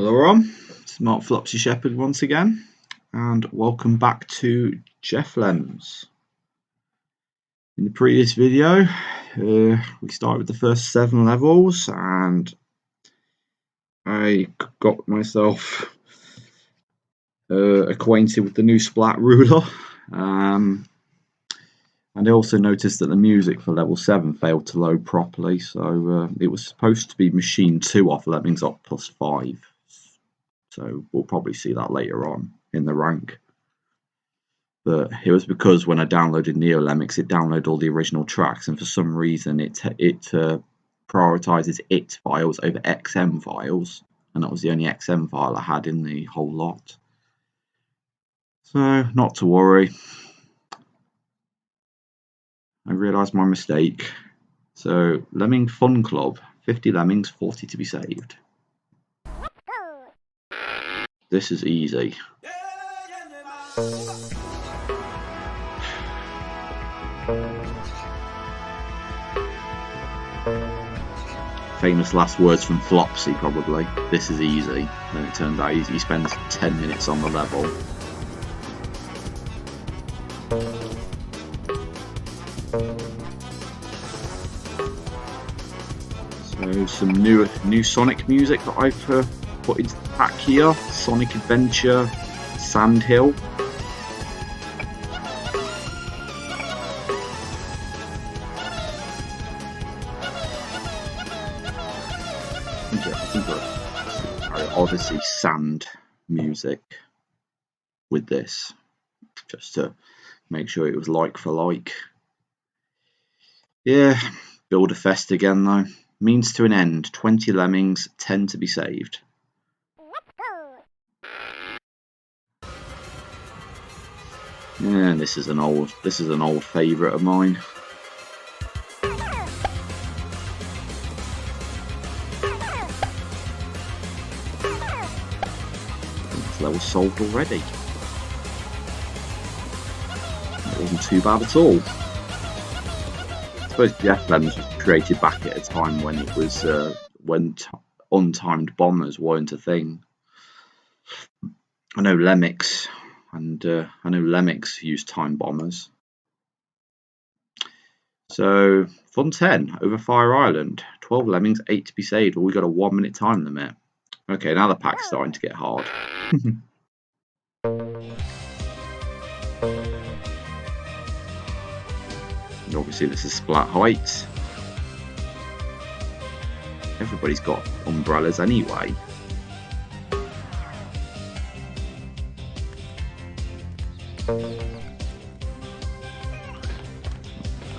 Hello everyone, it's Mark Flopsy Shepherd once again, and welcome back to GeoffLems. In the previous video, we started with the first 7 levels, and I got myself acquainted with the new splat ruler, and I also noticed that the music for level 7 failed to load properly, so it was supposed to be machine 2 off Lemmings Up +5. So we'll probably see that later on in the rank. But it was because when I downloaded NeoLemmix, it downloaded all the original tracks, and for some reason it prioritizes IT files over XM files, and that was the only XM file I had in the whole lot. So not to worry. I realised my mistake. So Lemming Fun Club, 50 lemmings, 40 to be saved. This is easy. Famous last words from Flopsy, probably. This is easy. And it turns out he spends 10 minutes on the level. So some new Sonic music that I've put into the pack here. Sonic Adventure, Sandhill. Odyssey Sand music with this, just to make sure it was like for like. Yeah, build a fest again though. Means to an end. 20 lemmings, 10 to be saved. Yeah, and this is an old favourite of mine. This level's solved already. It wasn't too bad at all. I suppose GeoffLems was created back at a time when it was when untimed bombers weren't a thing. I know Lemmix used time bombers. So Fun 10 over Fire Island, 12 lemmings, 8 to be saved. Well, we got a 1 minute time limit. Okay, now the pack's starting to get hard. Obviously this is splat height. Everybody's got umbrellas anyway.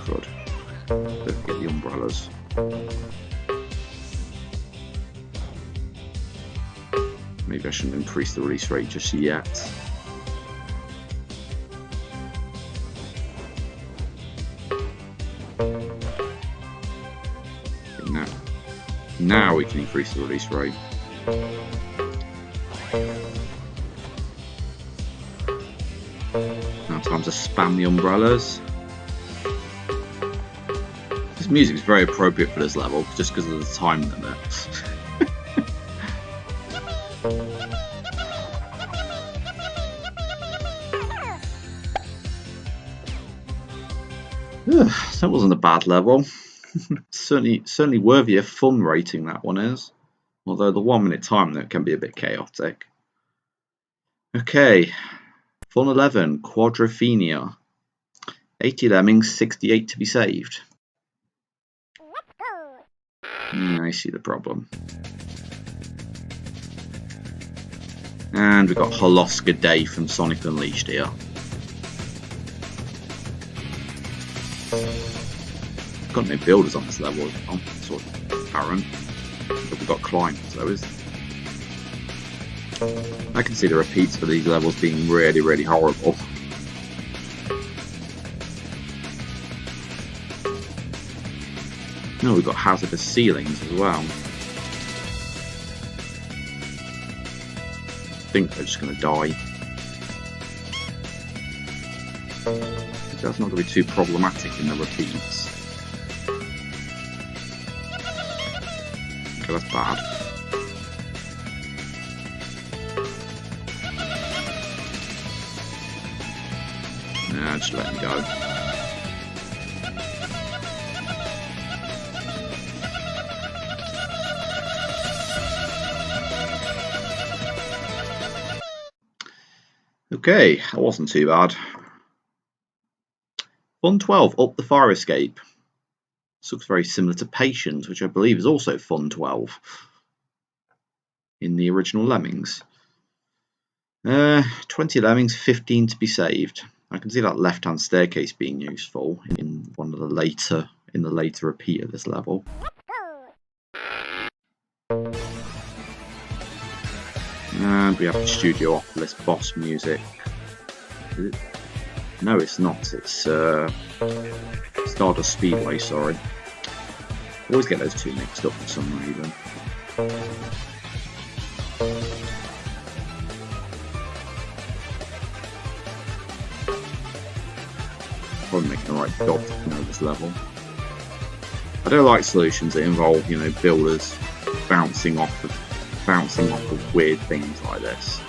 Crud. Don't forget the umbrellas. Maybe I shouldn't increase the release rate just yet. Now we can increase the release rate. Now time to spam the umbrellas. This music is very appropriate for this level, just because of the time limit. That wasn't a bad level. certainly worthy of fun rating, that one is. Although the 1 minute time limit can be a bit chaotic. Okay, Fun 11, Quadrophenia. 80 lemmings, 68 to be saved. I see the problem. And we've got Holoska Day from Sonic Unleashed here. Got no builders on this level, sort of apparent. But we've got climbers though, I can see the repeats for these levels being really horrible. No, we've got hazardous ceilings as well. I think they're just going to die. That's not going to be too problematic in the repeats. Okay, that's bad. Nah, just let him go. Okay, that wasn't too bad. Fun 12, Up the Fire Escape. This looks very similar to Patience, which I believe is also Fun 12 in the original Lemmings. 20 Lemmings, 15 to be saved. I can see that left-hand staircase being useful in one of the later repeat of this level. And we have the Studiopolis boss music. No, it's not. It's Stardust Speedway, sorry. I always get those two mixed up for some reason. Probably making the right job to know this level. I don't like solutions that involve, you know, builders bouncing off of weird things like this.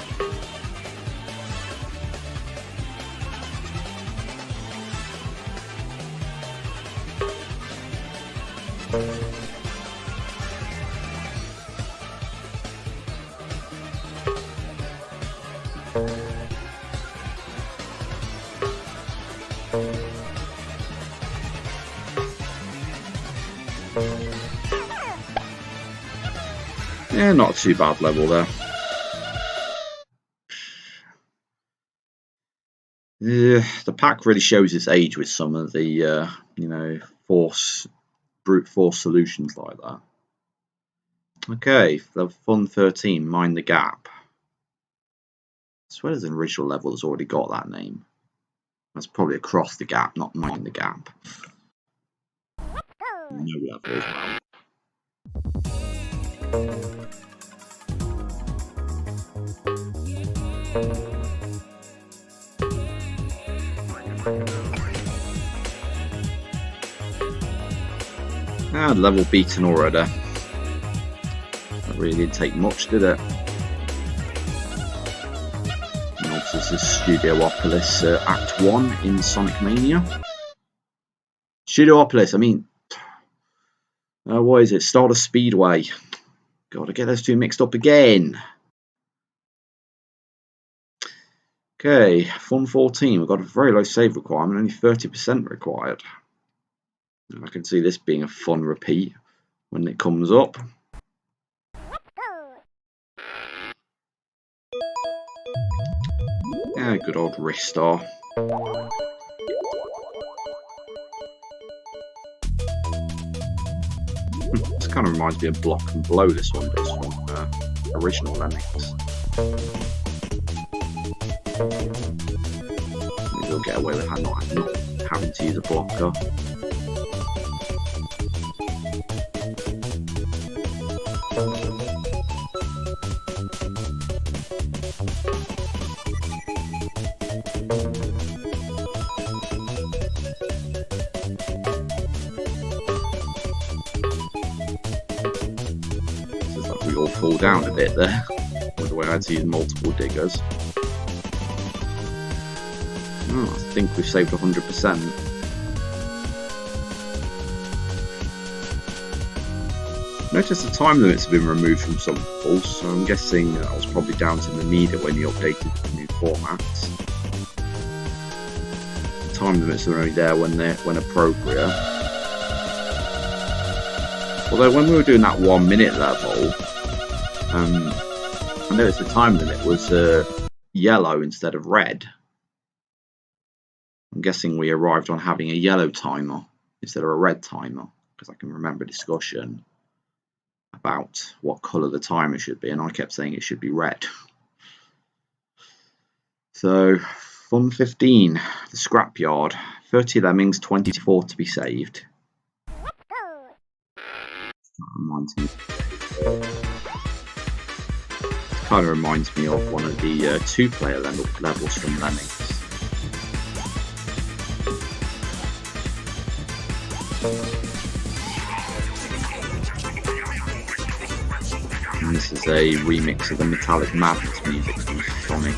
Yeah, not too bad level there. The pack really shows its age with some of the, you know, brute force solutions like that. Okay, the Fun 13, Mind the Gap. I swear there's an original level that's already got that name. That's probably Across the Gap, not Mind the Gap. No level as well. Ah, level beaten already. That really didn't take much, did it? And also this is Studiopolis Act 1 in Sonic Mania. Studiopolis, I mean, what is it? Stardust Speedway. Gotta get those two mixed up again. Okay, Fun 14, we've got a very low save requirement, only 30% required. I can see this being a fun repeat when it comes up. Yeah, good old Ristar. This kind of reminds me of Block and Blow, this one does, from original Lemmings. Maybe we'll get away with not having to use a blocker. We all fall down a bit there with the way I had to use multiple diggers. Oh, I think we've saved 100%. Notice the time limits have been removed from some levels, so I'm guessing that was probably down to the media when you updated the new formats. The time limits are only there when appropriate. Although when we were doing that 1 minute level, I noticed the time limit was yellow instead of red. I'm guessing we arrived on having a yellow timer instead of a red timer, because I can remember a discussion about what colour the timer should be, and I kept saying it should be red. So, Fun 15, the Scrapyard, 30 Lemmings, 24 to be saved. Kind of reminds me of one of the two-player levels from Lemmings. And this is a remix of the Metallic Madness music from Sonic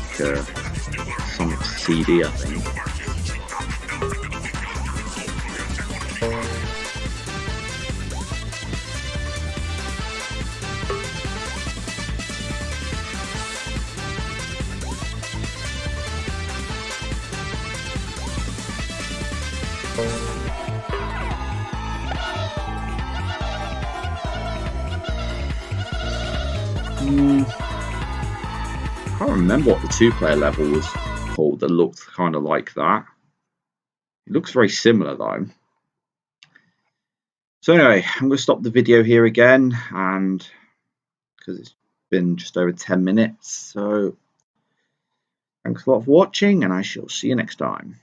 CD, I think. I can't remember what the 2-player level was called that looked kind of like that. It looks very similar though. So anyway, I'm going to stop the video here again, and because it's been just over 10 minutes. So thanks a lot for watching, and I shall see you next time.